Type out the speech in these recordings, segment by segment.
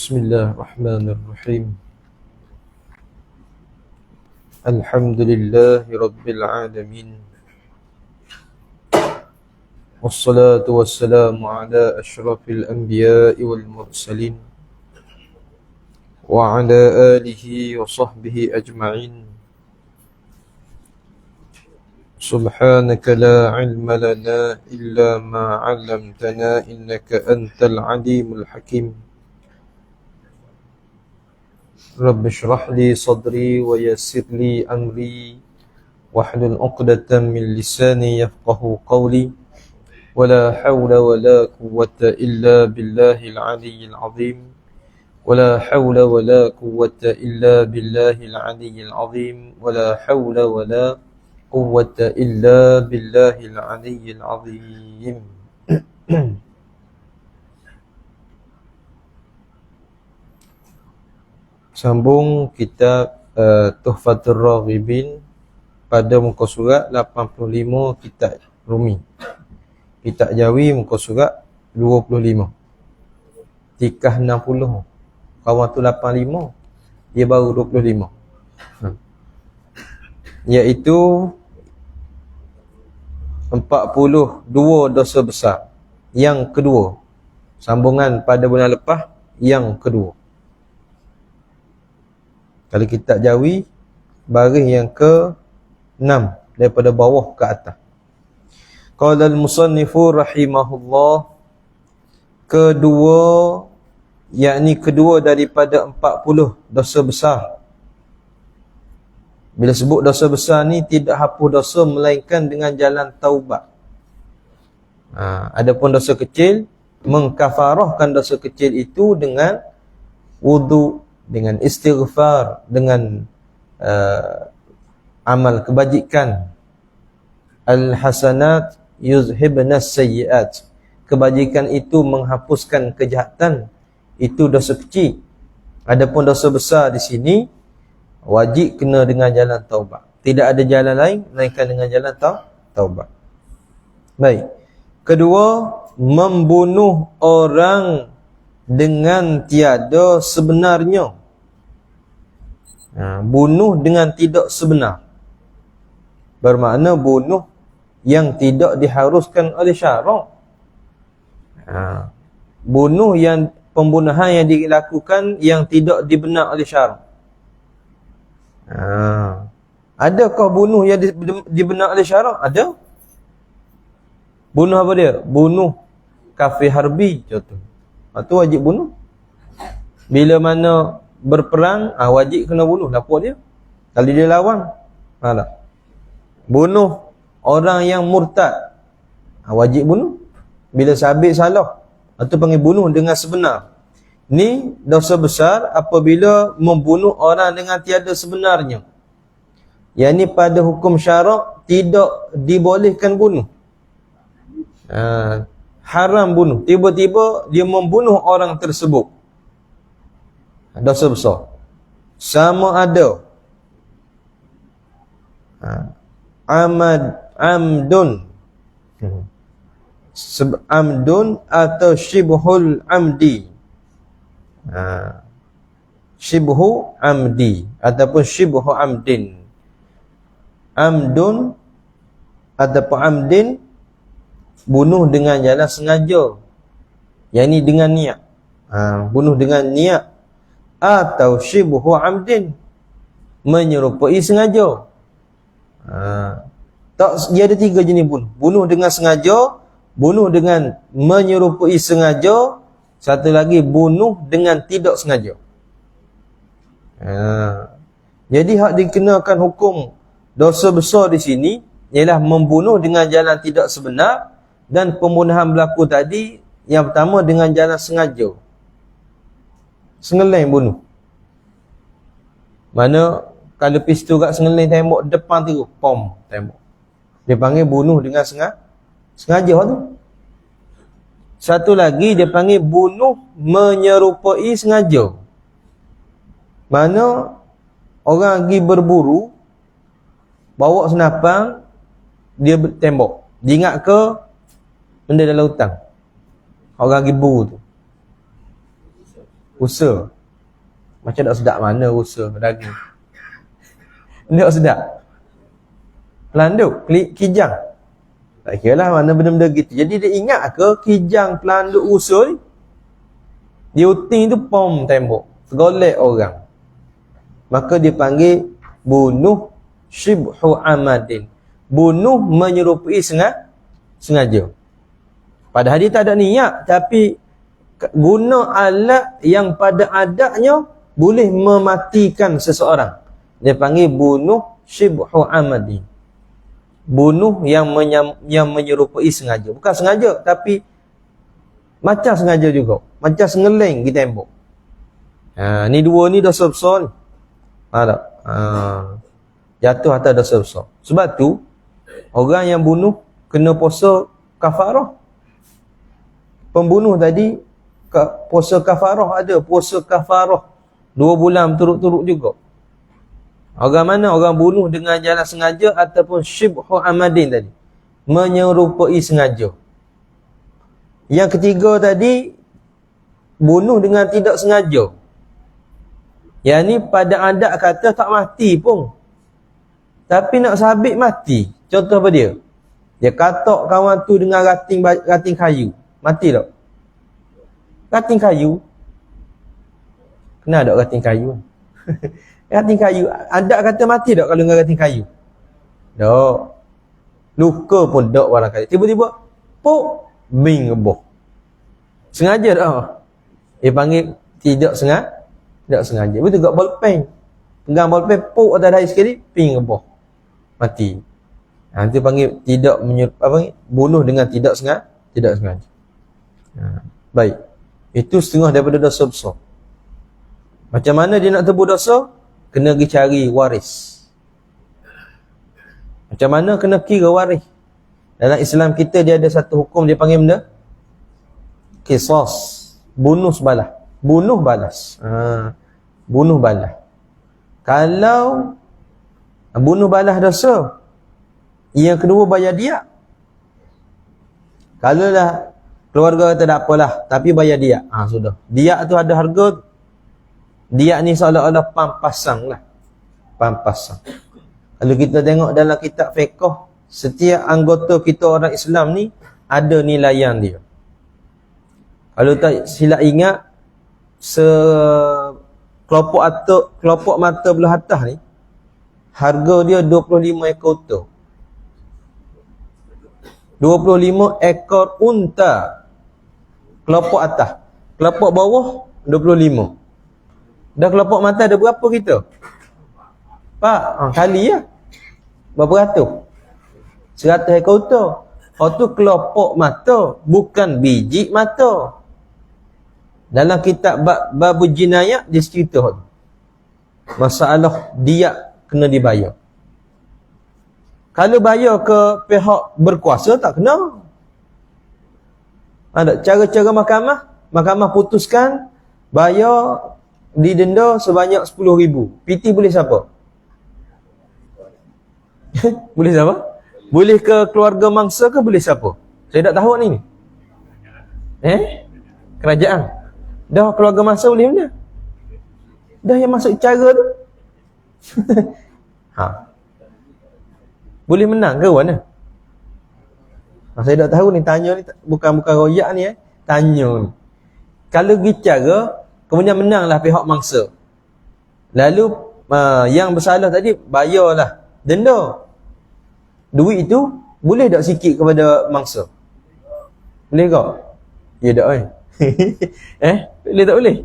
Bismillahirrahmanirrahim. Alhamdulillahi Rabbil Alamin. Wassalatu wassalamu ala ashrafil anbiya'i wal mursalin wa ala alihi wa sahbihi ajma'in. Subhanaka la ilma lana illa ma 'allamtana innaka antal alimul hakim. Rabbi shrah li sadri wa yassir li amri wahlul 'uqdatam min lisani yafqahu qawli. Wala hawla wala quwwata illa billahil 'aliyyil 'azim. Wala hawla wala quwwata illa billahil 'aliyyil 'azim. Wala hawla wala quwwata illa billahil 'aliyyil 'azim. Sambung kitab Tuhfatur Raghibin pada muka surat 85 kitab Rumi. Kitab Jawi muka surat 25. Tikah 60. Kawan tu 85. Dia baru 25. Iaitu 42 dosa besar. Yang kedua. Sambungan pada bulan lepas. Yang kedua. Kalau kitab Jawi, baris yang ke-6 daripada bawah ke atas. Qala al-musannifu rahimahullah, kedua, yakni kedua daripada 40 dosa besar. Bila sebut dosa besar ni, tidak hapus dosa melainkan dengan jalan taubat. Adapun dosa kecil, mengkafarahkan dosa kecil itu dengan wudu, dengan istighfar, dengan amal kebajikan. Al-hasanat yuzhibnas sayyiat. Kebajikan itu menghapuskan kejahatan. Itu dosa kecil. Adapun dosa besar di sini wajib kena dengan jalan taubat. Tidak ada jalan lain melainkan dengan jalan taubat. Baik. Kedua, membunuh orang dengan tiada sebenarnya. Bunuh dengan tidak sebenar. Bermakna bunuh yang tidak diharuskan oleh syarak. Bunuh yang pembunuhan yang dilakukan yang tidak dibenar oleh syarak. Adakah bunuh yang dibenar oleh syarak? Ada. Bunuh apa dia? Bunuh kafir harbi contoh. Itu wajib bunuh. Bila mana berperang, wajib kena bunuh. Apa dia? Kalau dia lawan, tak. Bunuh orang yang murtad, wajib bunuh. Bila sabit salah, itu panggil bunuh dengan sebenar. Ni dosa besar apabila membunuh orang dengan tiada sebenarnya. Yang ni pada hukum syarak tidak dibolehkan bunuh. Haram bunuh. Tiba-tiba dia membunuh orang tersebut. Dosa besar. Sama ada amdun atau shibhul amdi. Shibhu amdi ataupun shibhu amdin. Amdun ataupun amdin, bunuh dengan jalan sengaja. Yang ni dengan niat. Bunuh dengan niat. Atau shibhu amdin, menyerupai sengaja. Dia ada 3 jenis bunuh. Bunuh dengan sengaja, bunuh dengan menyerupai sengaja, satu lagi bunuh dengan tidak sengaja. Jadi hak dikenakan hukum dosa besar di sini ialah membunuh dengan jalan tidak sebenar. Dan pembunuhan berlaku tadi, yang pertama dengan jalan sengaja. Sengeleng bunuh. Mana kalau pistol kat sengeleng tembok depan tu, pom, tembok. Dia panggil bunuh dengan sengaja tu. Satu lagi dia panggil bunuh menyerupai sengaja. Mana orang pergi berburu, bawa senapang, dia tembok. Dia ingat ke benda dalam hutang. Orang pergi buru tu. Rusa. Macam tak sedap mana rusa daging. Tak sedap. Pelanduk, kijang. Tak kira lah mana benda-benda gitu. Jadi dia ingat ke kijang pelanduk rusa ni? Dia uting tu pom tembok. Tergolek orang. Maka dia panggil bunuh syibhu amadin. Bunuh menyerupai sengaja. Padahal dia tak ada niat, tapi guna alat yang pada adatnya boleh mematikan seseorang. Dia panggil bunuh syibhu amadin. Bunuh yang menyerupai sengaja. Bukan sengaja, tapi macam sengaja juga. Macam sengeleng di tembok. Ni dua ni dosa besar ni. Tak? Jatuh atas dosa besar. Sebab tu orang yang bunuh kena puasa kafarah. Pembunuh tadi puasa kafarah ada. Puasa kafarah 2 bulan turut-turut juga. Orang mana? Orang bunuh dengan jalan sengaja ataupun syibhu amadin tadi. Menyerupai sengaja. Yang ketiga tadi, bunuh dengan tidak sengaja. Yang ni pada adat kata tak mati pun. Tapi nak sabit mati. Contoh apa dia? Dia katok kawan tu dengan rating kayu. Mati tak? Rating kayu. Kena ada rating kayu. Rating kayu. Adat kata mati tak kalau dengan rating kayu? Tak. Luka pun tak barangkali. Tiba-tiba, pok, bing ngeboh. Sengaja tak? Dia panggil tidak sengaja. Tak sengaja. Betul tak bolpen. Pegang bolpen, pok atas dahi sekali, ping ngeboh. Mati. Dia panggil tidak bunuh dengan tidak sengaja. Tidak sengaja. Baik. Itu setengah daripada dosa besar. Macam mana dia nak tebus dosa? Kena pergi cari waris. Macam mana kena kira waris? Dalam Islam kita dia ada satu hukum dia panggil benda qisas. Bunuh balas. Bunuh balas. Bunuh balas. Kalau bunuh balas dosa, yang kedua bayar diat. Kalau lah keluarga kata tak apalah, tapi bayar diat. Sudah. Diat tu ada harga. Diat ni seolah-olah pampasang lah. Pampasang. Kalau kita tengok dalam kitab fiqh, setiap anggota kita orang Islam ni ada nilaian dia. Kalau tak silap ingat, kelopak mata belah atas ni, harga dia 25 ekor unta. 25 ekor unta. Kelopak atas. Kelopak bawah 25. Dah kelopak mata ada berapa kita? Pak, kali ya. Berapa ratus? 100 ekor unta. Tu kelopak mata, bukan biji mata. Dalam kitab bab jinayat dia cerita masalah diat kena dibayar. Kalau bayar ke pihak berkuasa tak kena. Ada cara-cara mahkamah putuskan bayar didenda sebanyak 10,000. PT boleh siapa? Boleh siapa? Boleh ke keluarga mangsa ke boleh siapa? Saya tak tahu ni. Kerajaan. Dah keluarga mangsa boleh mana? Dah yang masuk cara tu. Boleh menang ke mana? Saya tak tahu ni, tanya ni bukan royak ni tanya ni. Kalau bicara kemudian menanglah pihak mangsa. Lalu yang bersalah tadi bayarlah denda. Duit itu boleh tak sikit kepada mangsa? Boleh tak? Ya tak boleh tak boleh?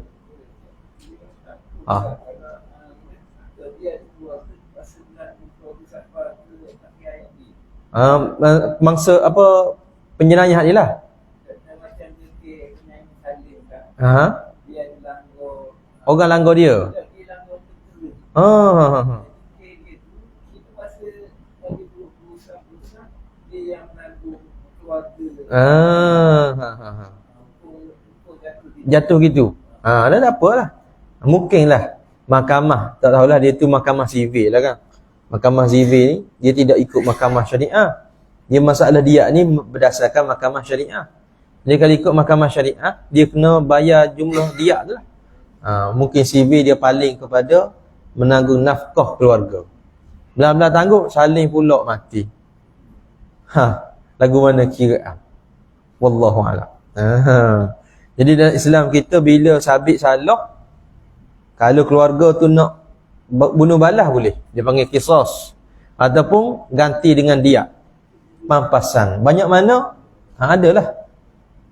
Mangsa apa penjenayah ni lah. Orang langgar dia. Jatuh gitu. Dah tak apalah. Mungkinlah mahkamah, tak tahulah dia tu mahkamah sivil lah kan. Mahkamah sivil ni dia tidak ikut mahkamah syariah. Dia masalah diat ni berdasarkan mahkamah syariah. Jadi kalau ikut mahkamah syariah, dia kena bayar jumlah diat tu lah. Mungkin CV dia paling kepada menanggung nafkah keluarga. Belah-belah tangguh, saling pula mati. Lagu mana kiraan? Wallahu a'lam. Jadi dalam Islam kita bila sabit salah, kalau keluarga tu nak bunuh balas boleh. Dia panggil qisas. Ataupun ganti dengan dia. Pampasan. Banyak mana? Adalah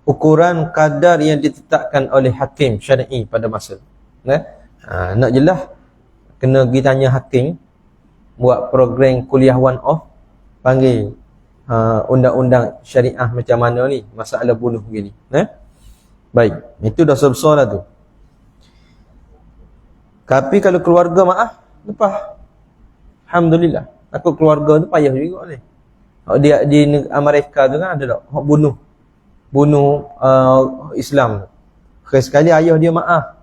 ukuran kadar yang ditetapkan oleh hakim syar'i pada masa. Nak jelas, kena pergi tanya hakim, buat program kuliah one off, panggil undang-undang syariah macam mana ni, masalah bunuh begini. Baik, itu dosa besar lah tu. Tapi kalau keluarga maaf, lepas. Alhamdulillah. Aku keluarga tu payah juga ni. Dia di Amerika tu kan ada tak? Bunuh Islam. Sekali ayah dia maaf.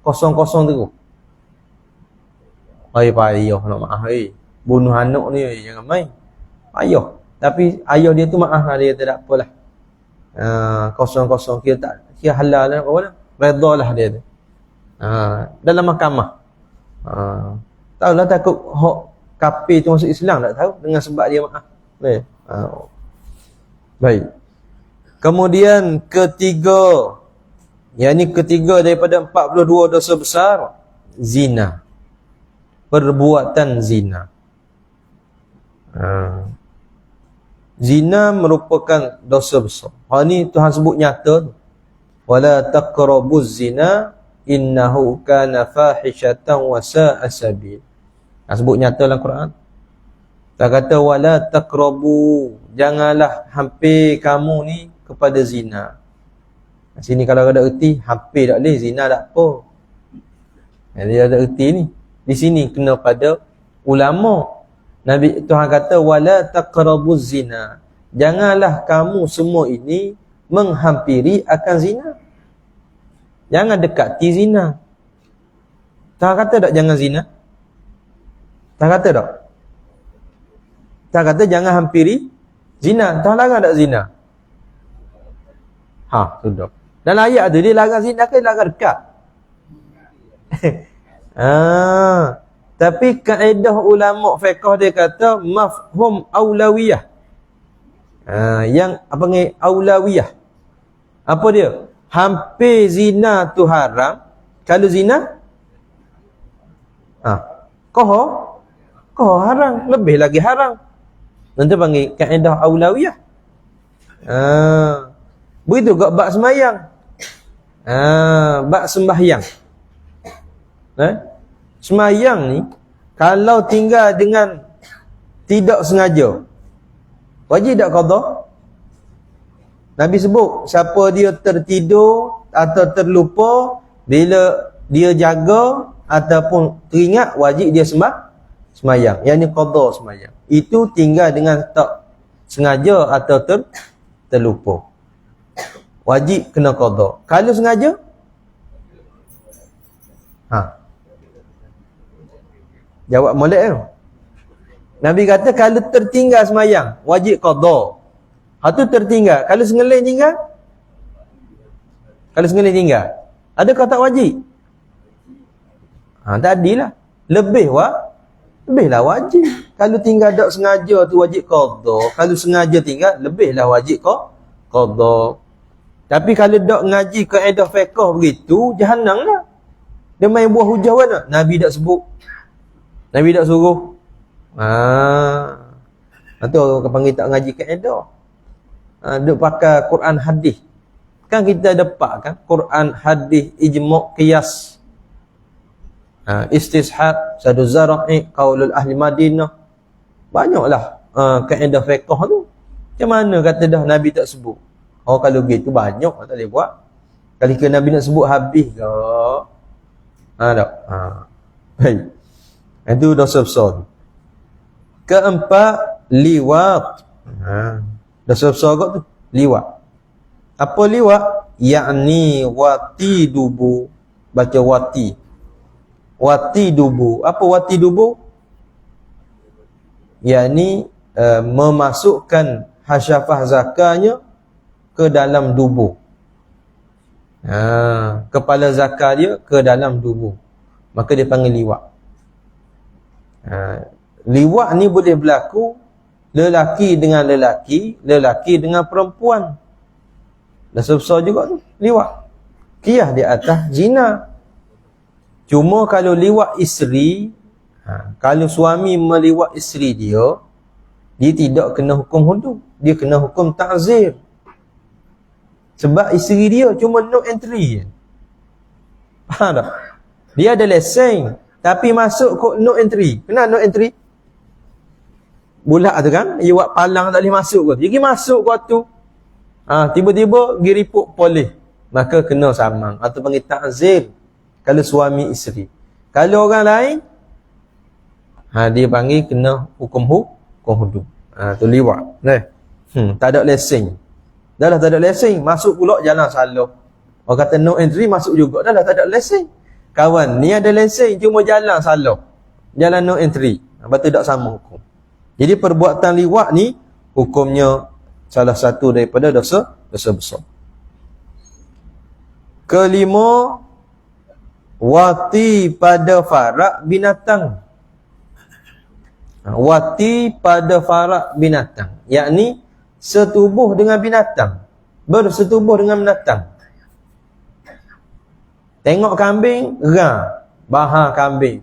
Kosong-kosong tu. Payah nak maaf. Bunuh anak ni jangan main. Payah. Tapi ayah dia tu maaf lah. Dia tak apalah. Kosong-kosong. Kira halal lah. Redha lah dia tu. Dalam mahkamah. Tahulah takut kafir tu masuk Islam, tak tahu dengan sebab dia maaf. Baik. Kemudian ketiga, yang ni ketiga daripada 42 dosa besar, zina. Perbuatan zina. Zina merupakan dosa besar. Hal ni Tuhan sebut nyata tu. Wala taqrabuz zina innahu kana fahishatan wa sa'a sabil. Sebut nyata dalam Quran. Tak kata wala taqrabu, janganlah hampir kamu ni kepada zina. Sini kalau ada erti hampir tak boleh, zina tak apa. Dia ada erti ni. Di sini kena pada ulama. Nabi Tuhan kata wala taqrabuz zina. Janganlah kamu semua ini menghampiri akan zina. Jangan dekati zina. Tak kata tak jangan zina? Tak kata tak? Tak kata jangan hampiri zina. Tak larang tak zina? Sudah. Dalam ayat tu dia larang zina ke larang dekat? Tapi kaedah ulama fiqh dia kata mafhum aulawiyah. Yang apa panggil aulawiyah? Apa dia? Hampir zina tu haram. Kalau zina Koh haram, lebih lagi haram. Nanti panggil kaedah aulawiyah. Begitu juga bab sembahyang. Bab sembahyang. Sembahyang ni kalau tinggal dengan tidak sengaja, wajib tak qada? Nabi sebut siapa dia tertidur atau terlupa, bila dia jaga ataupun teringat, wajib dia sembahyang. Yang ni qada sembahyang. Itu tinggal dengan tak sengaja atau terlupa. Wajib kena qada. Kalau sengaja? Jawab molek tu. Nabi kata kalau tertinggal sembahyang, wajib qada. Tu tertinggal. Kalau sengelih tinggal? Kalau sengelih tinggal, adakah tak wajib? Tadilah. Lebihlah wajib. Kalau tinggal tak sengaja tu wajib qada. Kalau sengaja tinggal, lebihlah wajib qada. Tapi kalau tak ngaji kaedah fiqh begitu, jahannam lah. Dia main buah hujah mana? Nabi tak sebut. Nabi tak suruh. Itu orang panggil tak ngaji kaedah. Duk pakai Quran hadis. Kan kita dapat kan Quran hadis ijma' qiyas. Istishab, sadu zara'i, qaulul ahli Madinah. Banyaklah kaedah fiqh tu. Macam mana kata dah Nabi tak sebut? Kalau gitu banyak tak boleh buat. Kali ke Nabi nak sebut habis ke? Tak. Baik. Itu dosa besar. Keempat, liwat. Dosa besar kot tu, liwat. Apa liwat? Yakni wati dubu. Baca wati. Wati dubu. Apa wati dubu? Yakni memasukkan hasyafah zakahnya ke dalam dubu. Kepala zakar dia ke dalam tubuh, maka dia panggil liwat. Liwat ni boleh berlaku lelaki dengan lelaki, lelaki dengan perempuan. Dosa besar juga tu, liwat. Qiyas di atas zina. Cuma kalau liwat isteri, kalau suami meliwat isteri dia, dia tidak kena hukum hudud, dia kena hukum ta'zir. Sebab isteri dia cuma no entry je. Faham tak? Dia ada lesen, tapi masuk kok no entry. Kenapa no entry? Bulat tu kan, dia buat palang tak boleh masuk kot. Dia pergi masuk kot tu. Tiba-tiba pergi report polis. Maka kena samang atau panggil ta'zir kalau suami isteri. Kalau orang lain, dia panggil kena hukum hudud. Tu liwat. Tak ada lesen. Dah lah tak ada lesen, masuk pula jalan salah. Orang kata no entry, masuk juga. Dah lah tak ada lesen. Kawan, ni ada lesen, cuma jalan salah. Jalan no entry. Lepas tu tak sama hukum. Jadi perbuatan liwat ni, hukumnya salah satu daripada dosa besar. Kelima, wati pada farak binatang. Wati pada farak binatang, yakni setubuh dengan binatang, bersetubuh dengan binatang. Tengok kambing, bahar kambing,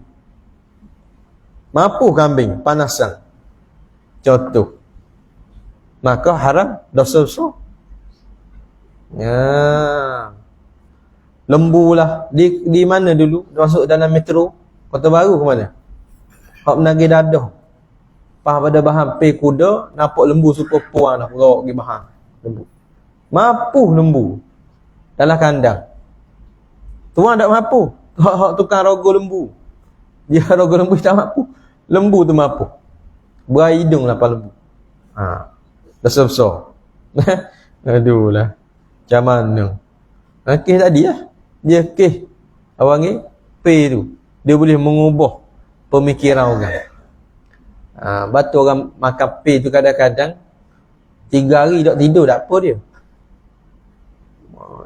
mampu kambing, panasan, contoh, maka haram, dosa besar. Lembu lah, di mana dulu masuk dalam metro Kota Baru ke mana, hak menagih dadah, pada bahan pay kuda, nampak lembu super puan nak perok pergi bahan lembu. Mampu lembu dalam kandang. Tuan tak mampu. Hak tukang rogo lembu. Dia rogo lembu tak mampu. Lembu tu mampu. Berai hidung lah lembu. Dosa besar. Aduh lah. Macam mana? Kes tadi lah. Dia kes awang ni pay tu. Dia boleh mengubah pemikiran orang. Batu orang makan pay tu kadang-kadang 3 hari tak tidur, tak apa dia.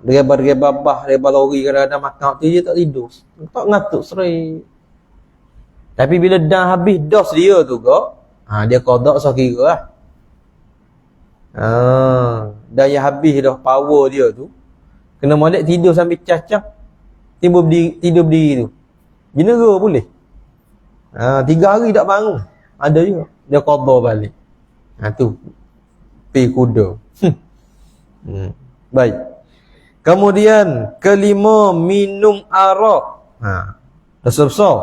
Dereba bah, dereba lori kadang-kadang makan tu dia tak tidur. Tak ngatuk serai. Tapi bila dah habis dos dia tu kok, dia qada so kira lah. Dah yang habis dah power dia tu. Kena molek tidur sambil cacah. Tidur berdiri tu. Genera boleh. 3 hari tak bangun. Ada juga. Dia qada balik. Tu. Pi kuda. Baik. Kemudian kelima, minum arak. Dosa besar.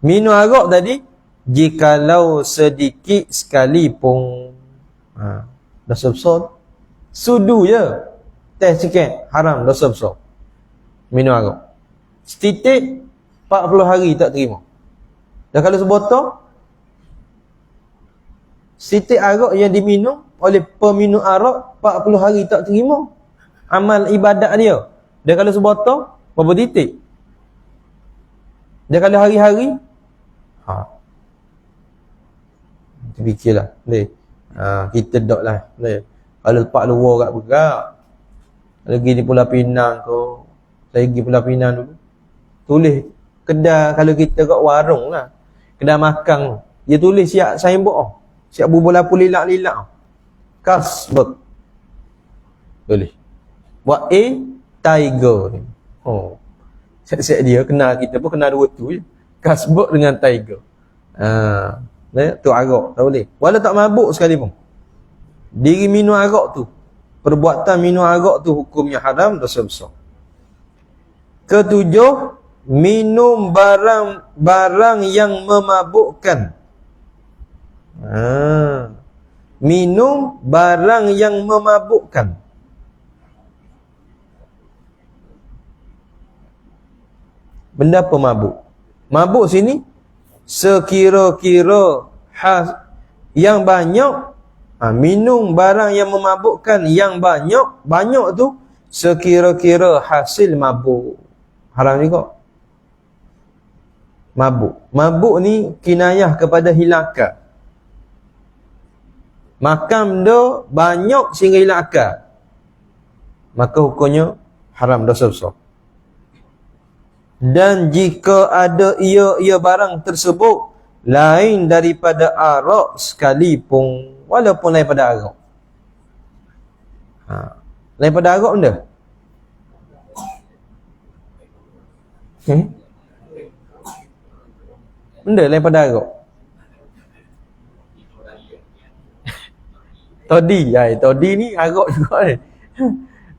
Minum arak tadi, jikalau sedikit sekalipun. Dosa besar. Sudu je. Teh sikit. Haram, dosa besar. Minum arak. Setitik 40 hari tak terima. Dan kalau sebotol, setitik arak yang diminum oleh peminum arak 40 hari tak terima amal ibadat dia. Dan kalau sebotol, berapa titik? Dan kalau hari-hari, fikirlah. Kita dok lah. Kalau lepak luar kat bergerak, lagi di Pulau Pinang ke, saya pergi Pulau Pinang dulu, tulis kedai, kalau kita kat warung lah, kedai makan, dia tulis siap signboard, siap bubur lapu lilak-lilak, kasbek, tulis buat tiger ni. Siap-siap dia kenal, kita pun kenal dua tu je, kasbek dengan tiger. Tu arak tak boleh, walau tak mabuk sekalipun. Diri minum arak tu, perbuatan minum arak tu hukumnya haram, dosa besar. Ketujuh, minum barang yang memabukkan. Minum barang yang memabukkan. Benda apa mabuk? Mabuk sini sekira-kira yang banyak. Minum barang yang memabukkan yang banyak tu sekira-kira hasil mabuk. Haram juga. Mabuk ni kinayah kepada hilang akal. Makan benda banyak sehingga hilang akal, maka hukumnya haram, dosa besar. Dan jika ada ia barang tersebut lain daripada arak sekalipun, walaupun lain pada arak. Lain pada arak benda? Benda lain pada arak. Todi ni arak juga ni.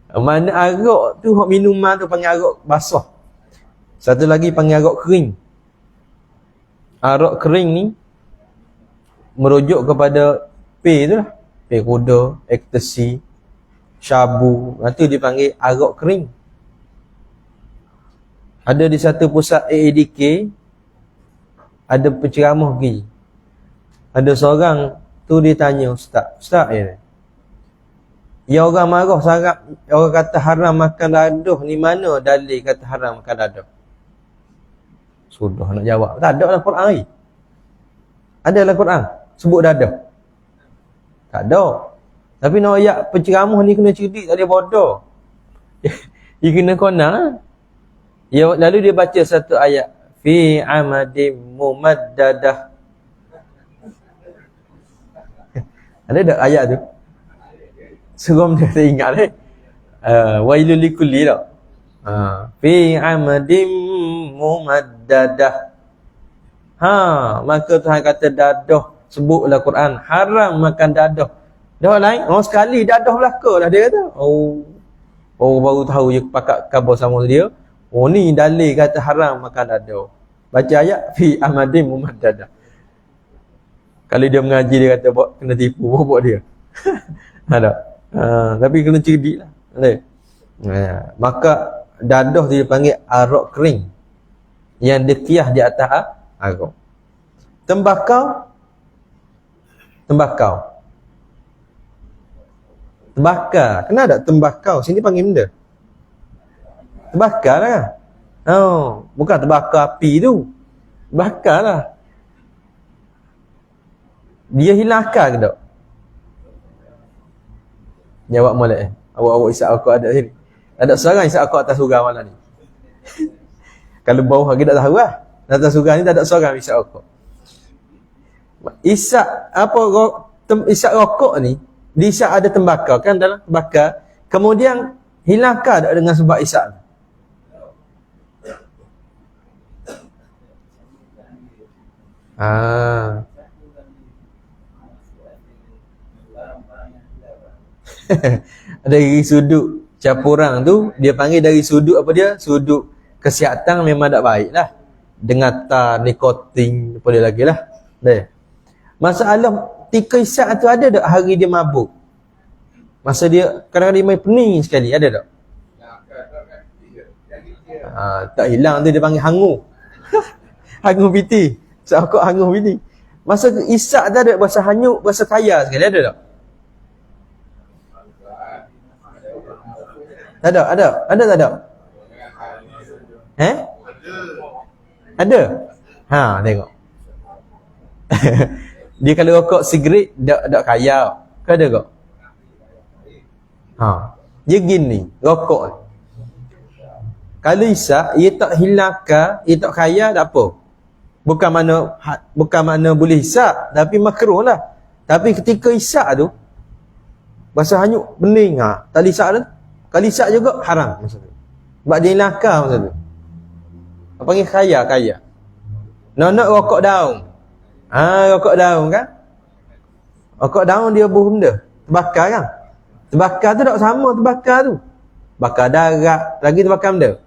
Mana arak tu, minuman tu panggil arak basah. Satu lagi panggil arak kering. Arak kering ni merujuk kepada P tu lah. P kuda, ecstasy, syabu. Itu dipanggil arak kering. Ada di satu pusat AADK, ada penceramah pergi. Ada seorang tu dia tanya Ustaz ya orang marah sangat, orang kata haram makan dadah ni, mana dalil kata haram makan dadah? Sudah nak jawab, tak ada dalam Quran ni. Ada dalam Quran sebut dadah? Tak ada. Tapi nak ayat penceramah ni kena cerdik, tak boleh bodoh. Dia kena konang. Ya, lalu dia baca satu ayat, fi amadim mumaddadah. Ada tak ayat tu? Seram dia tak ingat ni. Wailul likulli tak? Fi amadim mumaddadah. Maka Tuhan kata dadah. Sebutlah Quran, haram makan dadah. Dah lain, sekali dadah belaka lah dia kata. Baru tahu je pakat khabar sama dia. Ni dalil kata haram makan dadah. Baca ayat, fi amadim mumaddadah. Kalau dia mengaji dia kata kena tipu buat dia. Ada. Tapi kena cerdik lah. Maka dadah dia panggil arak kering yang dikiah di atas arak. Tembakau. Kenapa tak tembakau? Sini panggil benda terbakar lah. Bukan terbakar api tu. Bakar lah. Dia hilang akal ke tak? Jawab molek. Awak isap rokok ada sini. Ada seorang isap rokok atas surau malam ni. Kalau bawah lagi tak tahu lah. Atas surau ni tak ada seorang isap rokok. Isap rokok ni, diisap ada tembakau kan dalam tembakau. Kemudian hilang akal tak dengan sebab isap? Dari sudut campuran tu, dia panggil dari sudut apa dia? Sudut kesihatan memang tak baik lah. Dengan nikotin apa dia lagi lah. Masalah tika isyak tu ada tak hari dia mabuk? Masa dia kadang-kadang dia main pening sekali, ada tak? Tak hilang tu dia panggil hangu. Hangu piti. Seokok hangu piti. Masa isyak tu ada bahasa hanyut, bahasa kaya sekali, ada tak? Tak ada? Ada tak ada? Ada? Tengok. Dia kalau rokok sigaret tak kaya. Ke ada tak? Dia gini, rokok ni. Kalau isyak, ia tak hilangkan, ia tak kaya, tak apa. Bukan mana boleh isyak, tapi makruh lah. Tapi ketika isyak tu, bahasa hanyut, bening. Tak boleh isyak tu. Kalau isyak juga, haram masa tu. Sebab dia hilangkan masa tu. Apa panggil kaya. Nak rokok daun. Rokok daun kan? Rokok daun dia buah benda. Terbakar kan? Terbakar tu tak sama terbakar tu. Bakar darat, lagi terbakar benda.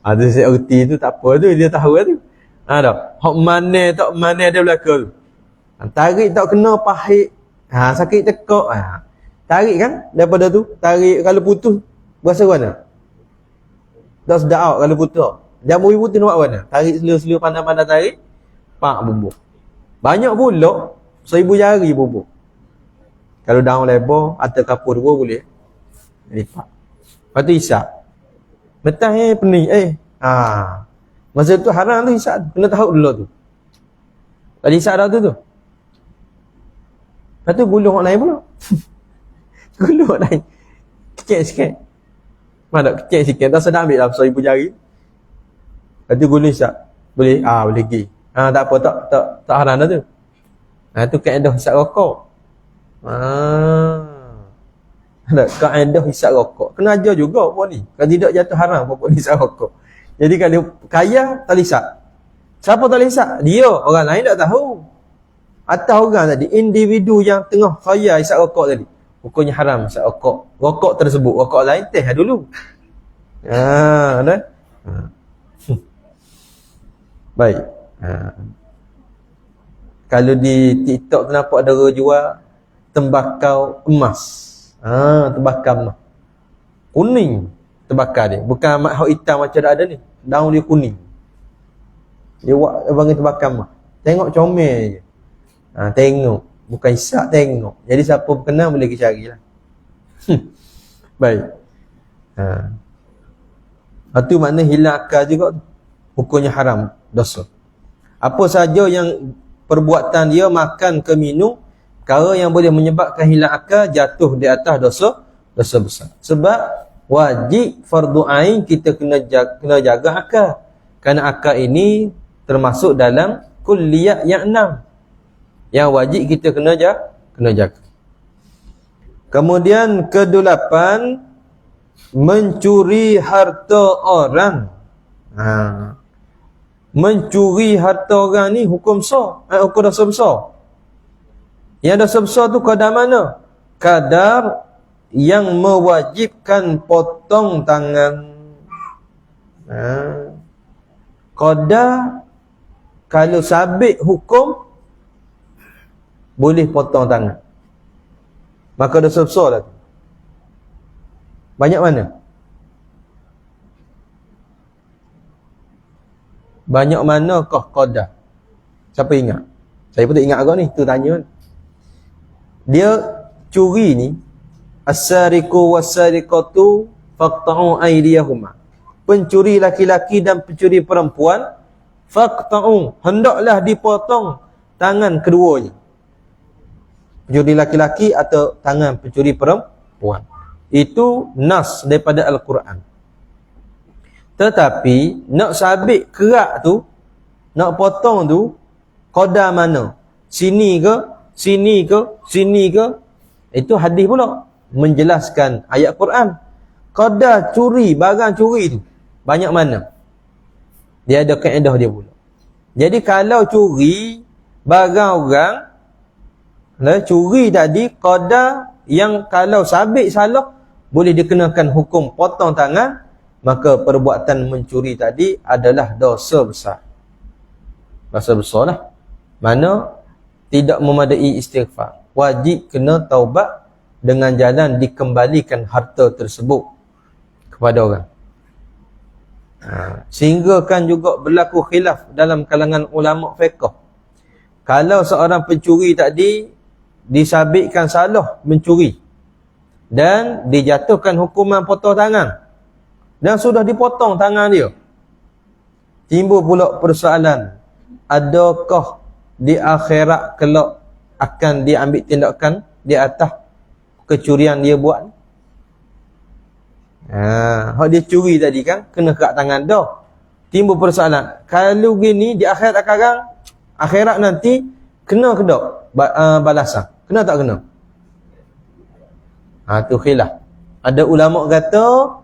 Ada saya erti tu tak apa tu, dia tahu tu. Tak. Hok mana dia belaka tu. Tarik tak kena pahit. Sakit tekak. Tarik kan daripada tu, tarik kalau putus berasa mana? Tak sedap kalau putus. Jambu putih nak buat mana? Tarik selur-selur pandang-pandang tarik, pak bubuh. Banyak pula 1000 jari bubuh. Kalau daun lebar atau kapur dua boleh lipat. Lepas tu isap. Betah pening masa tu haram tu isap. Kena tahu dulu tu. Kalau isap dah tu. Lepas tu gulung orang lain pula. Gulung orang lain. kecil sikit. Mana kecil sikit, tak sedap ambil lah pasal ibu jari. Lepas tu gulung hisap. Boleh? Boleh pergi. Tak apa, tak haram dah tu. Tu kaedah hisap rokok. Ada kaedah hisap rokok. Kena ajar juga pokok ni. Kalau tidak jatuh haram pokok ni hisap rokok. Jadi kalau kaya, tak boleh hisap. Siapa tak boleh hisap? Dia. Orang lain tak tahu. Atas orang tadi, individu yang tengah kaya hisap rokok tadi, hukumnya haram hisap rokok. Rokok tersebut, rokok lain teh dulu. Ada? Baik. Kalau di TikTok tu nampak ada orang jual tembakau emas. Tembakau emas. Kuning terbakar dia. Bukan hak hitam macam ada ni. Daun dia kuning. Dia panggil tembakau emas. Tengok comel je. Tengok. Bukan hisap, tengok. Jadi siapa berkenan boleh pergi carilah. Baik. Itu makna hilang akal juga. Hukumnya haram, dosa. Apa saja yang perbuatan dia makan ke minum, perkara yang boleh menyebabkan hilang akal, jatuh di atas dosa besar. Sebab wajib fardu ain kita kena jaga akal. Kerana akal ini termasuk dalam kulliyat yang 6. Yang wajib kita kena jaga. Kemudian ke-8, mencuri harta orang. Mencuri harta orang ni hukum besar, hukum dosa besar. Yang dosa besar tu kadar mana? Kadar yang mewajibkan potong tangan. Kadar kalau sabit hukum boleh potong tangan. Maka dosa besar lah tu. Banyak mana? Banyak manakah qadar? Siapa ingat? Saya pun tak ingat agak ni, tu tanya. Dia curi ni, as-sariqu was-sariqatu faqta'u aydiyahuma. Pencuri laki-laki dan pencuri perempuan, faqta'u, hendaklah dipotong tangan keduanya. Pencuri laki-laki atau tangan pencuri perempuan. Itu nas daripada Al-Quran. Tetapi nak sabit kerak tu, nak potong tu, qadar mana? Sini ke? Sini ke? Sini ke? Itu hadis pula menjelaskan ayat Quran. Qadar curi, barang curi tu banyak mana? Dia ada kaedah dia pula. Jadi kalau curi barang orang, curi tadi qadar yang kalau sabit salah boleh dikenakan hukum potong tangan, maka perbuatan mencuri tadi adalah dosa besar. Dosa besar lah. Mana tidak memadai istighfar. Wajib kena taubat dengan jalan dikembalikan harta tersebut kepada orang. Sehingga kan juga berlaku khilaf dalam kalangan ulama fiqh. Kalau seorang pencuri tadi disabitkan salah mencuri dan dijatuhkan hukuman potong tangan, dan sudah dipotong tangan dia, timbul pula persoalan, adakah di akhirat kelak akan dia ambil tindakan di atas kecurian dia buat? Hak dia curi tadi kan kena kat tangan dah. Timbul persoalan, kalau gini di akhirat akan akhirat nanti kena ke tak balasan? Kena tak kena? Tu khilaf. Ada ulama kata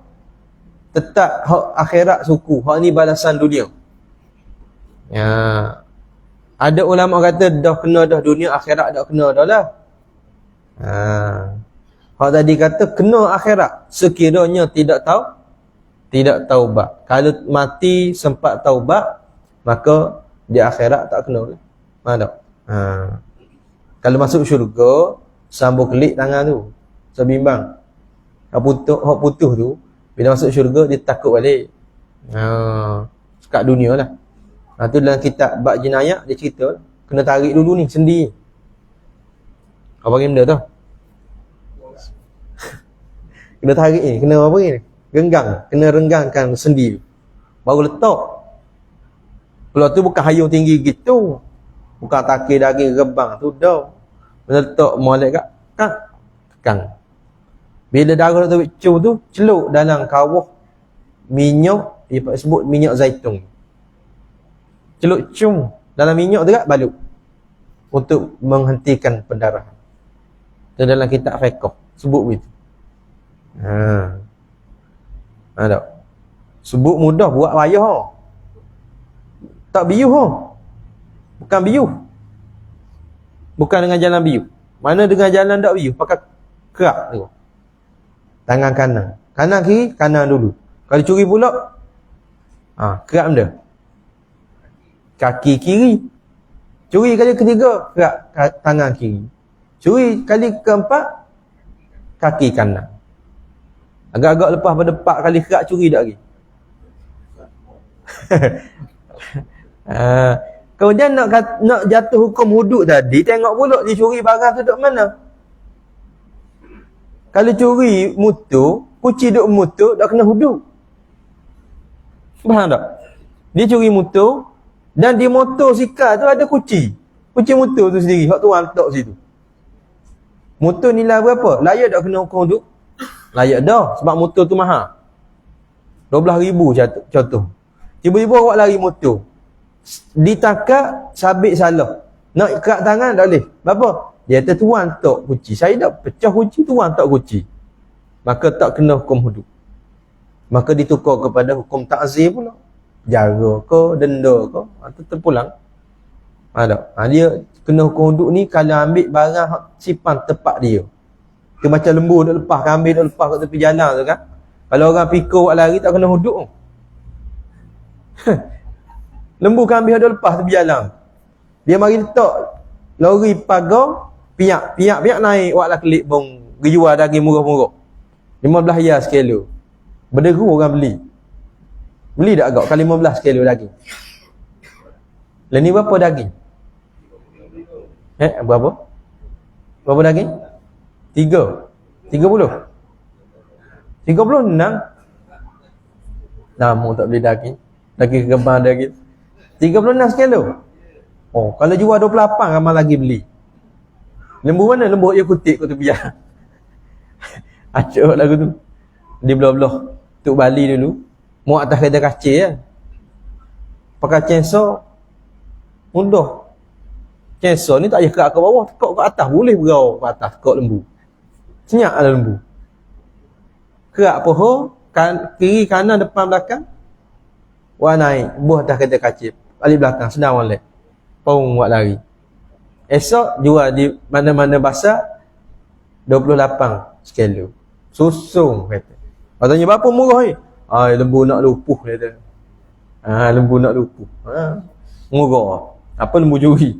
tetap hak akhirat suku, hak ni balasan dunia. Ada ulama kata dah kena dah dunia, akhirat dah kena dah lah. Hak tadi kata kena akhirat sekiranya tidak taubat. Kalau mati sempat taubat, maka di akhirat tak kena. Mana? Kalau masuk syurga, sambung kelik tangan tu, sebimbang. Hak putus tu, bila masuk syurga dia takut balik. Sekat dunia lah. Tu dalam kitab bab jenayah dia cerita, kena tarik dulu ni sendi. Apa benda tu? Kena tarik ni, kena apa ni? Renggang, kena renggangkan sendi. Baru letak. Kalau tu bukan hayung tinggi gitu. Bukan takir daging rebang tu dah. Letak molek kat tekan. Bila darah Dr. Chu tu celup dalam kawah minyak, dia sebut minyak zaitun. Celup cung dalam minyak tu balut untuk menghentikan pendarahan. Itu dalam kitab fiqh sebut begitu. Tak. Sebut mudah, buat payah. Tak biuh. Bukan biuh. Bukan dengan jalan biuh. Mana dengan jalan tak biuh, pakai kerak tu. Tangan kanan. Kanan kiri, kanan dulu. Kalau curi pula, kerak benda. Kaki kiri. Curi kali ketiga, kerak tangan kiri. Curi kali keempat, kaki kanan. Agak-agak lepas pada 4 kali kerak curi tak lagi. Kemudian nak jatuh hukum hudud tadi, tengok pula dia curi barang tu duduk mana. Kalau curi motor, kunci duduk motor, tak kena hudud. Faham tak? Dia curi motor, dan di motor sikar tu ada kunci. Kunci motor tu sendiri, hak tuan letak situ. Motor nilai berapa? Layak tak kena hukum hudud? Layak dah, sebab motor tu mahal. 12,000 contoh. Tiba-tiba awak lari motor, ditakak sabit salah, nak kerak tangan tak boleh. Berapa? Dia kata tuan tak kunci, saya dah pecah kunci, tuan tak kunci, maka tak kena hukum hudud. Maka ditukar kepada hukum ta'zir pula, jara ke denda ke, atau terpulang. Dia kena hukum hudud ni kalau ambil barang simpan tepat dia. Dia macam lembu duk lepas, kambing duk lepas kat tepi jalan tu kan. Kalau orang pikir buat lari tak kena hudud. Lembu kambing duk lepas tepi jalan. Dia mari letak lori pagar, piak naik waklah kelik bong, jual daging murah-murah. 15 riyal sekilo. Berderu orang beli. Beli tak agak kali 15 kilo daging. Lah ni berapa daging? Berapa? Berapa daging? 30. 36. Nama tak beli daging. Daging kembang daging. 36 kilo. Oh, kalau jual 28 ramai lagi beli. Lembu mana? Lembu dia kutik kat tepi jalan. Acuk lagu tu. Di belah-belah Tuk Bali dulu. Muat atas kereta kacil kan. Pakai chainsaw. Mudah. Chainsaw ni tak payah kerak ke bawah, tekak ke atas, boleh berau ke atas, tekak lembu. Senyap ada lembu. Kerak poho, kiri kanan depan belakang. Wah naik, buah atas kereta kacil. Balik belakang, senang molek. Pung buat lari. Esok jual di mana-mana basah 28 sekilo. Susung kata. Katanya berapa murah ni? Lembu nak lupuh kata. Lembu nak lupuh. Murah. Apa lembu curi?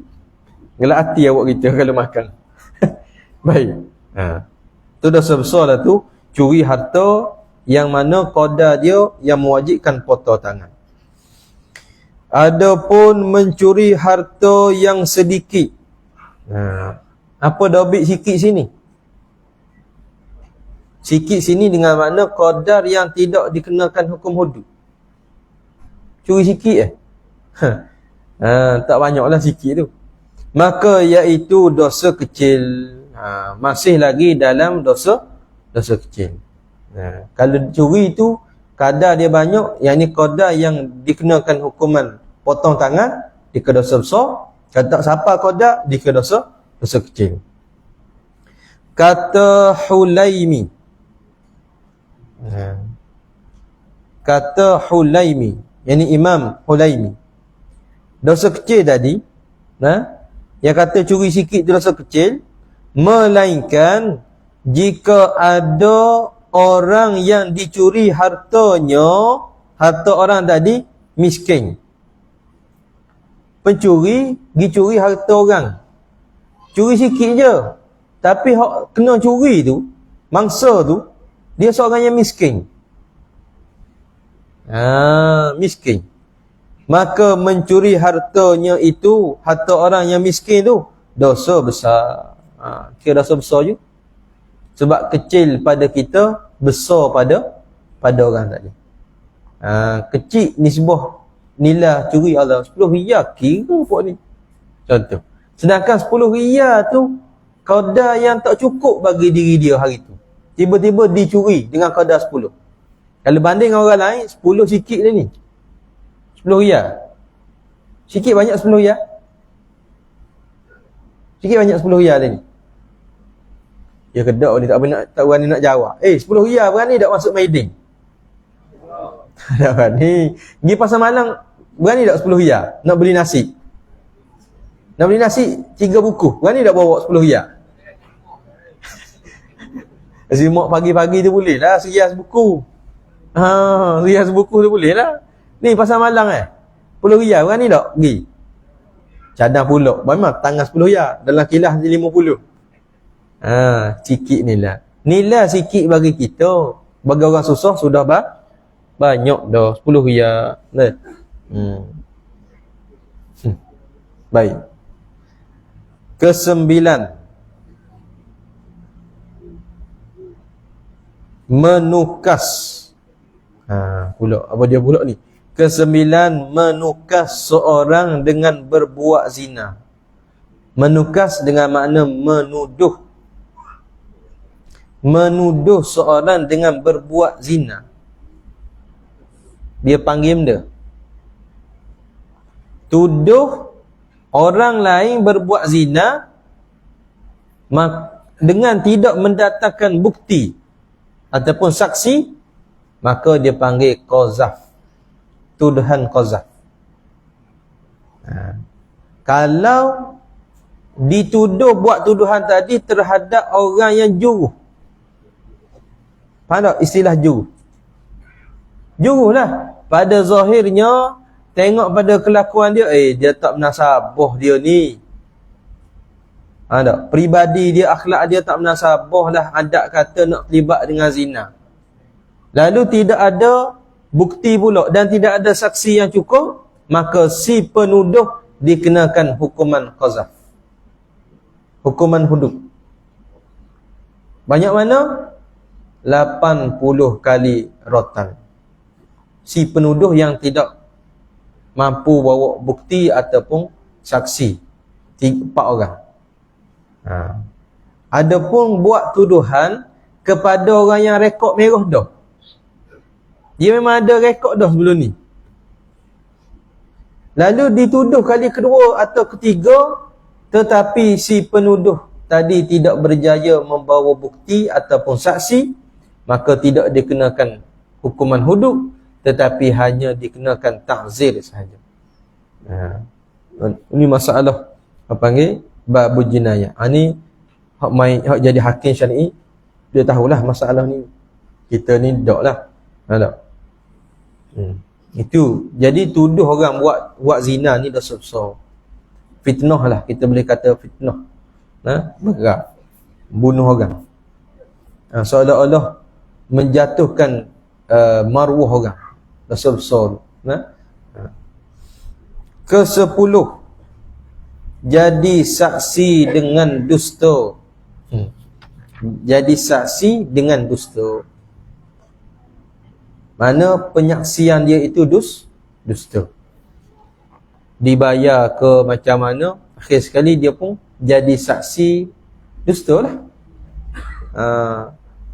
Gelak hati awak kita kalau makan. Baik. Tu dosa besar lah tu. Curi harta yang mana qadar dia yang mewajibkan potong tangan. Adapun mencuri harta yang sedikit. Apa dobit sikit sini? Sikit sini dengan makna qadar yang tidak dikenakan hukum hudud. Curi sikit tak banyaklah sikit tu. Maka iaitu dosa kecil. Masih lagi dalam dosa kecil. Kalau curi tu kadar dia banyak, yang ni qadar yang dikenakan hukuman potong tangan, dikena dosa besar. Kalau tak sampai qadar, dikena dosa kecil. Kata Hulaimi. Kata Hulaimi, yakni Imam Hulaimi. Dosa kecil tadi, yang kata curi sikit tu dosa kecil, melainkan jika ada orang yang dicuri hartanya, harta orang tadi miskin. Pencuri dicuri harta orang, curi sikit je, tapi hak kena curi tu, mangsa tu, dia seorang yang miskin. Miskin. Maka mencuri hartanya itu, harta orang yang miskin tu, dosa besar. Kira dosa besar je. Sebab kecil pada kita, besar pada orang tadi. Kecil nisbah nilai curi Allah 10 riyal, kira pun ni. Contoh. Sedangkan 10 riyal tu qadar yang tak cukup bagi diri dia hari tu. tiba-tiba dicuri dengan kadar 10. Kalau banding dengan orang lain, 10 sikit dia ni. 10 riyal. Sikit banyak 10 riyal? Sikit banyak 10 riyal dia ni. Dia kedok ni tak berani nak jawab. 10 riyal berani tak masuk Maidin? Tak berani. Pergi pasar malam berani tak 10 riyal nak beli nasi? Nak beli nasi 3 buku. Berani tak bawa 10 riyal? Zimak pagi-pagi tu boleh lah serias buku. Serias buku tu boleh lah. Ni pasar malam 10 riyal berani tak pergi? Cadang pulak. Memang tangan 10 riyal. Dalam kilas 50. Sikit ni lah. Nilai sikit bagi kita. Bagi orang susah sudah banyak dah. 10 riyal. Baik. Kesembilan. Menukas. Pulak. Apa dia pulak ni? Kesembilan, menukas seorang dengan berbuat zina. Menukas dengan makna menuduh. Menuduh seorang dengan berbuat zina. Dia panggil benda. Tuduh orang lain berbuat zina dengan tidak mendatangkan bukti ataupun saksi, maka dia panggil qazaf. Tuduhan qazaf. Kalau dituduh buat tuduhan tadi terhadap orang yang juruh. Faham tak istilah juruh? Juruh lah. Pada zahirnya, tengok pada kelakuan dia, dia tak menasabah dia ni. Faham tak? Peribadi dia, akhlak dia tak menasabah lah. Adat kata nak terlibat dengan zina. Lalu tidak ada bukti pula dan tidak ada saksi yang cukup, maka si penuduh dikenakan hukuman qazaf. Hukuman hudud. Banyak mana? 80 kali rotan. Si penuduh yang tidak mampu bawa bukti ataupun saksi. 4 orang. Adapun buat tuduhan kepada orang yang rekod merah dah. Dia memang ada rekod dah sebelum ni. Lalu dituduh kali kedua atau ketiga, tetapi si penuduh tadi tidak berjaya membawa bukti ataupun saksi, maka tidak dikenakan hukuman hudud, tetapi hanya dikenakan ta'zir sahaja. Ini masalah apa panggil babul jinayah. Ni hak jadi hakim syar'i, dia tahulah masalah ni. Kita ni daklah. Tak? Itu. Jadi tuduh orang buat zina ni dah besar. Fitnah lah, kita boleh kata fitnah. Berat. Bunuh orang. Seolah-olah menjatuhkan maruah orang. Dah besar. Ke-10, jadi saksi dengan dusta. Jadi saksi dengan dusta. Mana penyaksian dia itu dusta. Dibayar ke macam mana, akhir sekali dia pun jadi saksi dusta lah.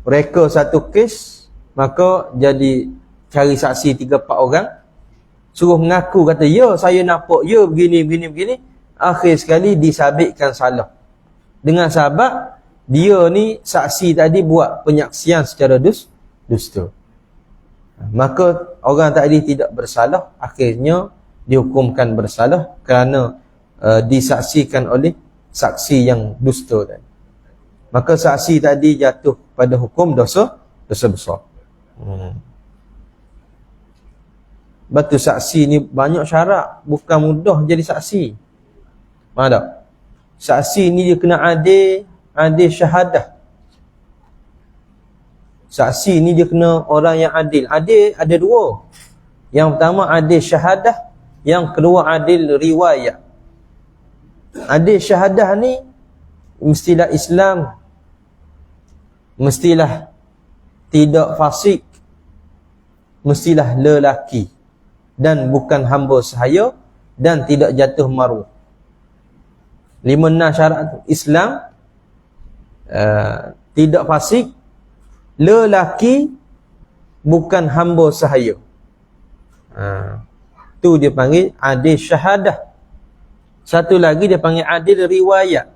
Reka satu kes, maka jadi cari saksi 3-4 orang, suruh mengaku kata, ya saya nampak, ya begini. Akhir sekali disabitkan salah. Dengan sebab dia ni saksi tadi buat penyaksian secara dusta. Maka orang tadi tidak bersalah, akhirnya dihukumkan bersalah kerana disaksikan oleh saksi yang dusta tadi. Maka saksi tadi jatuh pada hukum dosa besar. Batu saksi ni banyak syarat, bukan mudah jadi saksi. Faham tak? Saksi ni dia kena adil syahadah. Saksi ni dia kena orang yang adil. Adil ada 2. Yang pertama adil syahadah, yang kedua adil riwayat. Adil syahadah ni mestilah Islam, mestilah tidak fasik, mestilah lelaki dan bukan hamba sahaya dan tidak jatuh maruah. 5-6 syarat tu. Islam, tidak fasik, lelaki bukan hamba sahaya. Tu dia panggil adil syahadah. Satu lagi dia panggil adil riwayat.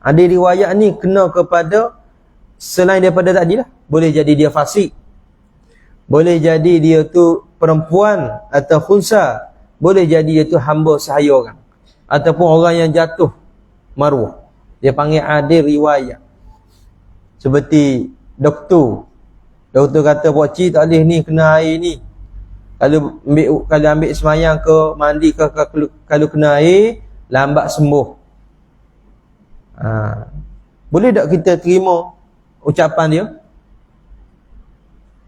Adil riwayat ni kena kepada selain daripada tadi lah. Boleh jadi dia fasik, boleh jadi dia tu perempuan atau khunsa, boleh jadi dia tu hamba sahaya orang, ataupun orang yang jatuh maruah. Dia panggil adil riwayat. Seperti doktor kata pakcik tak boleh ni kena air ni. Kalau ambil semayang ke mandi ke kalau kena air lambat sembuh. Boleh tak kita terima ucapan dia?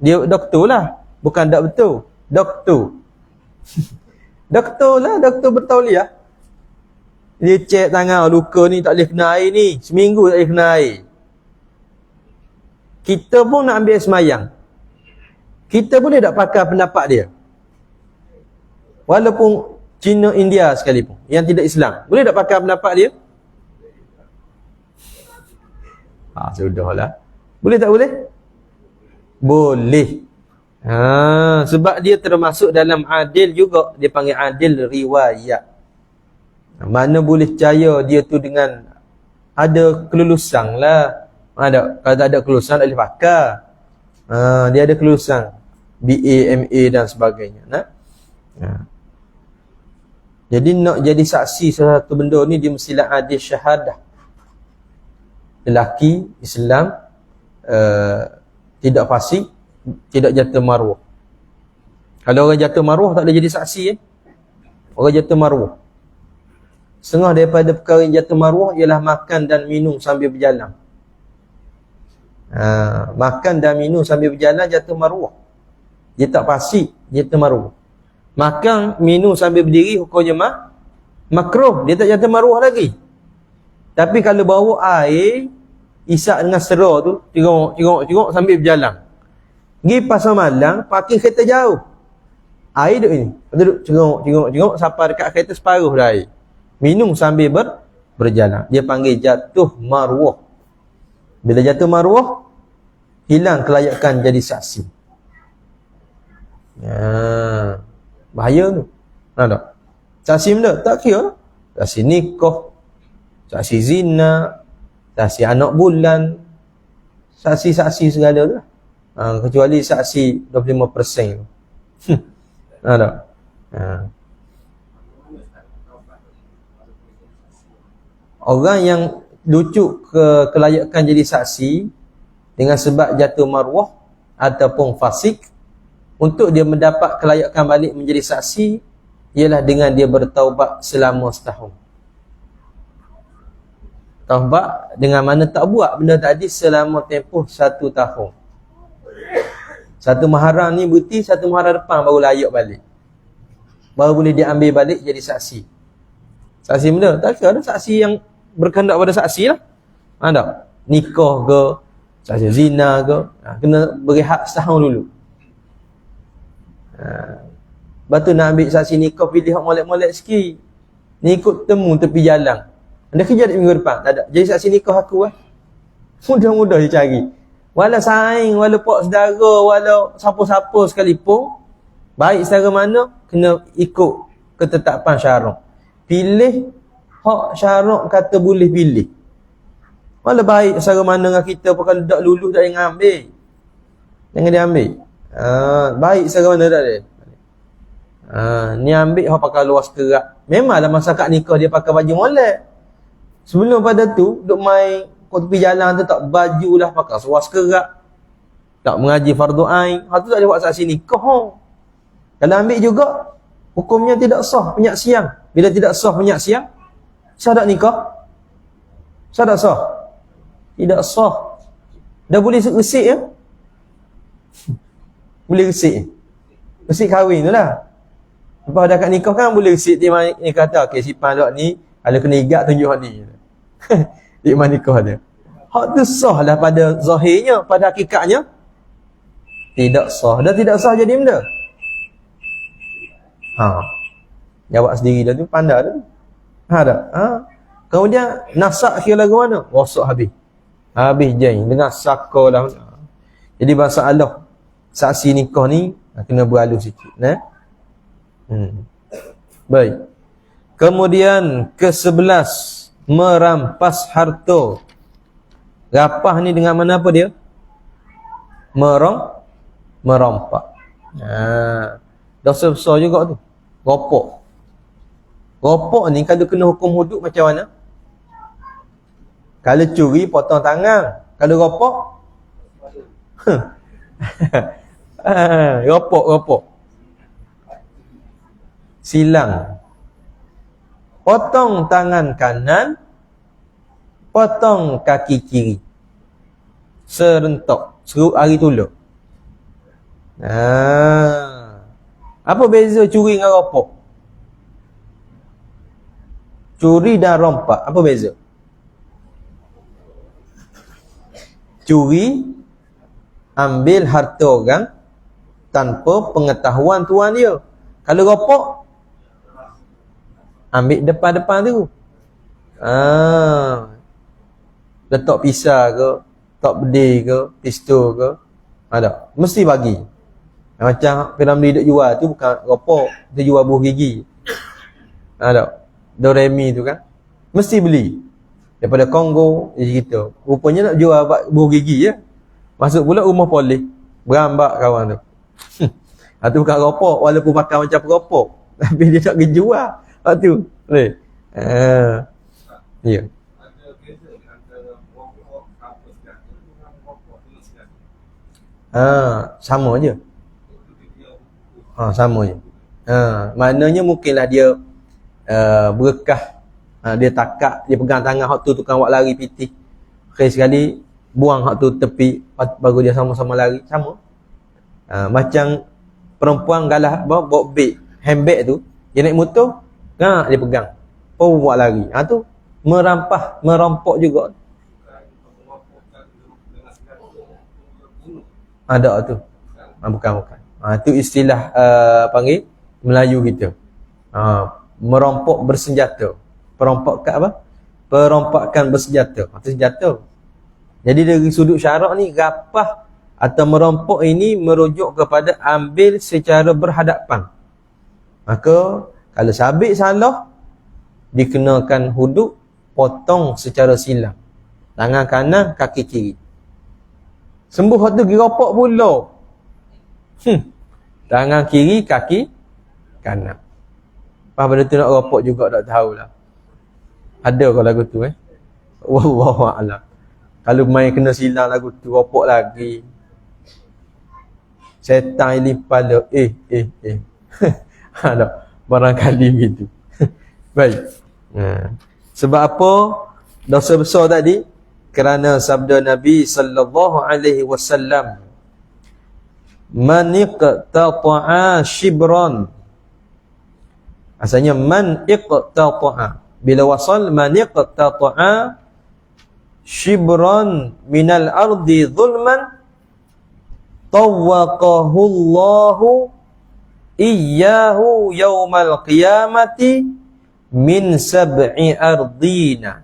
Dia doktor lah, bukan tak betul. Doktor. Doktor lah, doktor bertauliah. Dia cek tangan, luka ni tak boleh kena air ni. Seminggu tak boleh kena air. Kita pun nak ambil semayang. Kita boleh tak pakai pendapat dia? Walaupun Cina, India sekalipun, yang tidak Islam, boleh tak pakai pendapat dia? Sudahlah. Boleh tak boleh? Boleh. Sebab dia termasuk dalam adil juga. Dia panggil adil riwayat. Mana boleh percaya dia tu dengan ada kelulusan lah. Kalau tak ada kelulusan tak boleh pakai. Dia ada kelulusan BA, MA dan sebagainya. Jadi nak jadi saksi sesuatu benda ni dia mestilah adil syahadah. Lelaki Islam, tidak fasik, tidak jatuh maruah. Kalau orang jatuh maruah tak boleh jadi saksi. Orang jatuh maruah, setengah daripada perkara yang jatuh maruah ialah makan dan minum sambil berjalan. Makan dan minum sambil berjalan jatuh maruah. Dia tak fasik, jatuh maruah. Makan, minum sambil berdiri hukumnya makruh, dia tak jatuh maruah lagi. Tapi kalau bawa air, isak dengan sera tu, tengok sambil berjalan. Pergi pasar malam, parking kereta jauh. Air duduk ni. Duduk tengok sampai dekat kereta separuh dah air. Minum sambil berjalan. Dia panggil jatuh maruah. Bila jatuh maruah, hilang kelayakan jadi saksi. Bahaya tu. Tak? Saksi benda? Tak kira. Saksi nikah, saksi zina, saksi anak bulan, saksi-saksi segala tu lah. Kecuali saksi 25% tu. Tak? Orang yang lucu kelayakan jadi saksi dengan sebab jatuh maruah ataupun fasik, untuk dia mendapat kelayakan balik menjadi saksi ialah dengan dia bertaubat selama setahun. Taubat dengan mana tak buat benda tadi selama tempoh 1 tahun. 1 Muharram ni berarti 1 Muharram depan baru layak balik. Baru boleh dia ambil balik jadi saksi. Saksi benda? Tak ada saksi yang berkehendak pada saksi lah. Tak? Nikah ke, saksi zina ke, kena berehat setahun dulu. Lepas tu nak ambil saksi nikah, pilih hak molek-molek sikit. Ni ikut temu tepi jalan. Ada kerja di minggu depan? Tak ada. Jadi saksi nikah aku mudah-mudah dia cari. Walau saing, walau pak saudara, walau siapa-siapa sekalipun, baik secara mana, kena ikut ketetapan syarak. Pilih hak syarak kata boleh pilih. Walau baik secara mana dengan kita, kalau tak lulus tak jangan ambil. Jangan dia ambil. Baik secara mana tak ada. Ni ambil hak pakai luas kerak. Memanglah masa akad nikah dia pakai baju molek. Sebelum pada tu duk main kat tepi jalan tu tak baju lah, pakai seluar kerak, tak mengaji fardu ain. Hak tu tak ada buat saksi nikah. Kalau ambil juga hukumnya tidak sah penyaksian. Bila tidak sah penyaksian, sah tak nikah? Sah tak sah? Tidak sah. Dah boleh resik ya? Boleh resik. Resik kahwin tu lah. Lepas dah kat nikah kan boleh resik. Dia kata, okay, simpan dok ni, kalau kena igat tunjuk hak ni. Ikman nikah dia. Hak tu sah lah pada zahirnya, pada hakikatnya tidak sah. Dah tidak sah jadi benda. Jawab sendiri dah tu, pandai dah tu. Tak? Kemudian nasak kira lagu mana? Rosak habis. Habis jeng dengan saka lah. Jadi masalah saksi nikah ni kena berhalus sikit, nah. Baik. Kemudian ke-11, merampas harta. Rapah ni dengan mana apa dia? Merompak. Dosa besar juga tu. Ropok. Ropok ni kalau kena hukum hudud macam mana? Kalau curi potong tangan, kalau ropok ropok silang. Potong tangan kanan, potong kaki kiri. Serentak, serut hari tuluk. Apa beza curi dengan ropok? Curi dan rompak, apa beza? Curi ambil harta orang tanpa pengetahuan tuan dia. Kalau ropok ambil depan-depan tu. Letak pisau ke, letak bedil ke, pistol ke, ada. Mesti bagi. Macam Piramli duk jual tu bukan ropok, dia jual buah gigi. Ada. Doremi tu kan. Mesti beli. Daripada Kongo, dia cerita. Rupanya nak jual buah gigi ya. Masuk pula rumah polis. Berambak kawan tu. Itu bukan ropok, walaupun pakai macam ropok. Tapi dia tak pergi jual. Lepas tu. Ya. Sama je. Sama je. Maknanya mungkinlah dia berkah. Dia takak, dia pegang tangan hak tu tukang buat lari pitih. Akhir sekali buang hak tu tepi, baru dia sama-sama lari. Sama. Macam perempuan galah bawa beg, handbag tu, dia naik motor, dia pegang. Buat lari. Tu merampok juga. Ada tu. Bukan. Itu istilah panggil Melayu kita. Merompok bersenjata. Perompakan bersenjata. Itu senjata. Jadi dari sudut syarak ni, rapah atau merompok ini merujuk kepada ambil secara berhadapan. Maka kalau sabit salah, dikenakan hudud potong secara silang. Tangan kanan, kaki kiri. Sembuh tu pergi ropok pula. Tangan kiri, kaki kanan. Apa benda tu nak ropok juga tak tahulah. Ada kalau lagu tu Wallahualam. Kalau main kena silang lagu tu, ropok lagi. Setan ini pada ada barangkali begitu. Baik. Sebab apa dosa besar tadi? Kerana sabda Nabi sallallahu alaihi wasallam, man iqtata'a shibran. Asalnya man iqtata'a. Bila wasal man iqtata'a shibran minal ardi zulman tawaqahu Allahu iyyahu yaumal qiyamati min sab'i ardina.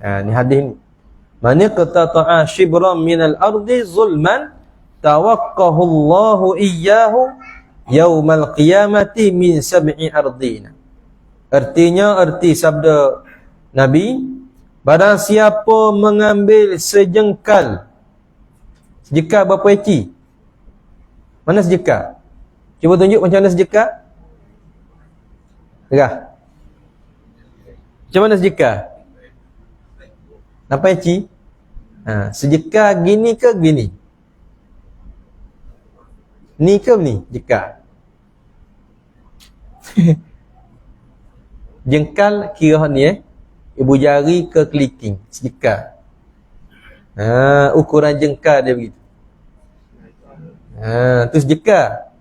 Ni hadis ni. Man iqtata'a shibran minal ardi zulman tawaqqahu Allahu iyyahu yaumal qiyamati min sab'i ardina. Artinya, arti sabda Nabi, barang siapa mengambil sejengkal berapa inci? Mana sejengkal? Cuba tunjuk macam mana sejengkal? Dengar. Macam mana sejengkal? Berapa inci? Sejengkal gini ke gini? Ni ke ni? Jengkal. Jengkal kira ni ibu jari ke keliking, sejengkal. Ukuran jengkal dia begitu. Tu sejengkal.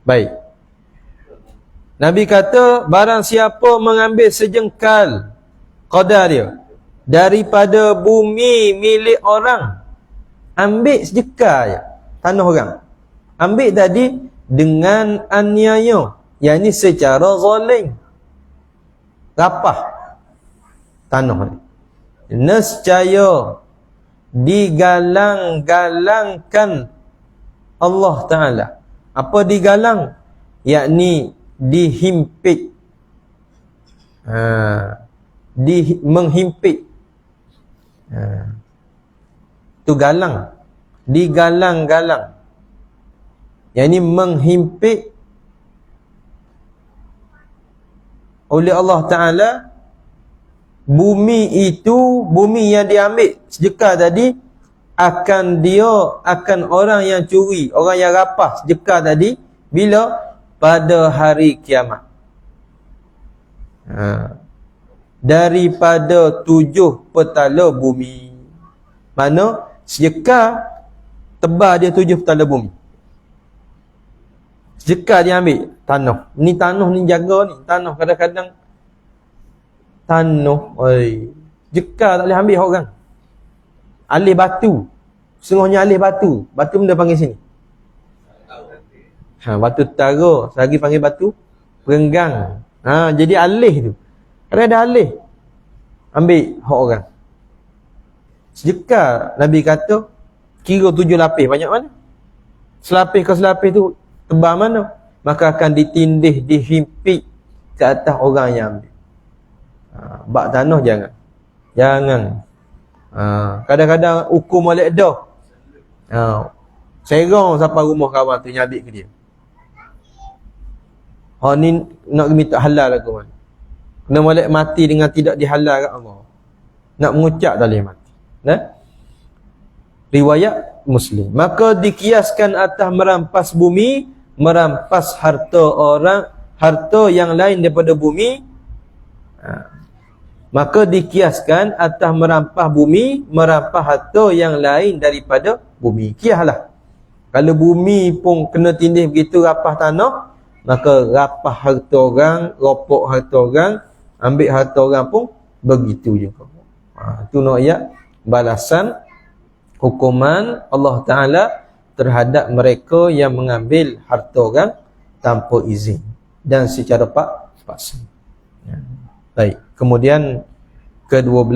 Baik. Nabi kata barang siapa mengambil sejengkal qadar dia daripada bumi milik orang, ambil sejengkal je, tanah orang. Ambil tadi dengan aniaya, yakni secara zalim. Rapah tanah ni. Nescaya digalang-galangkan Allah Ta'ala. Apa digalang? Yakni dihimpit. Menghimpit. Tu galang. Digalang-galang. Yakni menghimpit oleh Allah Ta'ala. Bumi itu, bumi yang diambil sedekah tadi, akan orang yang curi, orang yang rapah sedekah tadi, bila? Pada hari kiamat. Daripada 7 petala bumi. Mana sedekah tebal dia 7 petala bumi. Sedekah dia ambil tanah. Ni tanah ni jaga ni. Tanah kadang-kadang tanah, sedekah tak boleh ambil orang. Alih batu. Setengahnya alih batu. Batu benda panggil sini. Batu tara. Selagi panggil batu perenggang. Jadi alih tu. Kadang ada alih. Ambil hak orang. Sedekah, Nabi kata, kira 7 lapis. Banyak mana? Selapis ke selapis tu tebal mana? Maka akan ditindih, dihimpit ke atas orang yang ambil. Bak tanah jangan. Kadang-kadang hukum molek dah. Serong sampai rumah kawan tu nyabik ke dia. Ni nak minta halal aku kan. Kena molek mati dengan tidak dihalal kat Allah. Nak mengucap dah boleh mati. Riwayat Muslim. Maka dikiaskan atas merampas bumi, merampas harta orang, harta yang lain daripada bumi. Maka dikiaskan atas merampas bumi, merampas harta yang lain daripada bumi. Kiaslah. Kalau bumi pun kena tindih begitu rapah tanah, maka rapah harta orang, ropok harta orang, ambil harta orang pun begitu juga. Itu nak ayat balasan hukuman Allah Ta'ala terhadap mereka yang mengambil harta orang tanpa izin dan secara paksa. Baik. Kemudian ke-12,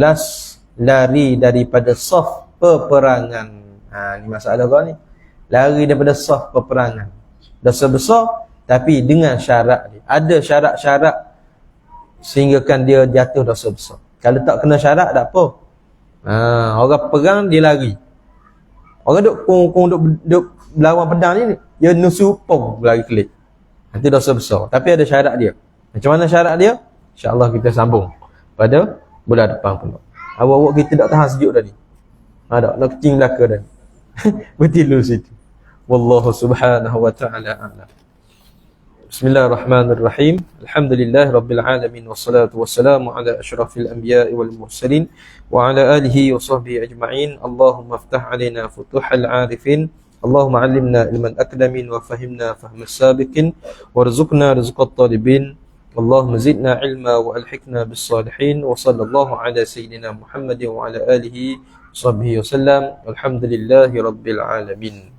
lari daripada saf peperangan. Ni masalah kau ni. Lari daripada saf peperangan. Dosa besar tapi dengan syarat dia. Ada syarat-syarat sehinggakan dia jatuh dosa besar. Kalau tak kena syarat tak apa. Orang perang dia lari. Orang duk berlawan pedang ni, dia nusupong lari kelik. Nanti dosa besar. Tapi ada syarat dia. Macam mana syarat dia? InsyaAllah kita sambung pada bulan depan pula. Awak-awak kita tak tahan sejuk tadi. Nak kecing belaka tadi. Bertilu situ. Wallahu subhanahu wa ta'ala a'lam. Bismillahirrahmanirrahim. Alhamdulillah rabbil alamin, wassalatu wassalamu ala asyrafil anbiya'i wal mursalin wa ala alihi wa sahbihi ajma'in. Allahumma aftah alaina futuhal arifin. Allahumma allimna ilman akdamin wa fahimna fahmas sabiqin warzuqna rizqat talibin. Allahumma zidna ilma wa alhiqna bis salihin. Wa sallallahu ala sayyidina Muhammadin wa ala alihi wa sahbihi wasallam. Alhamdulillahi rabbil alamin.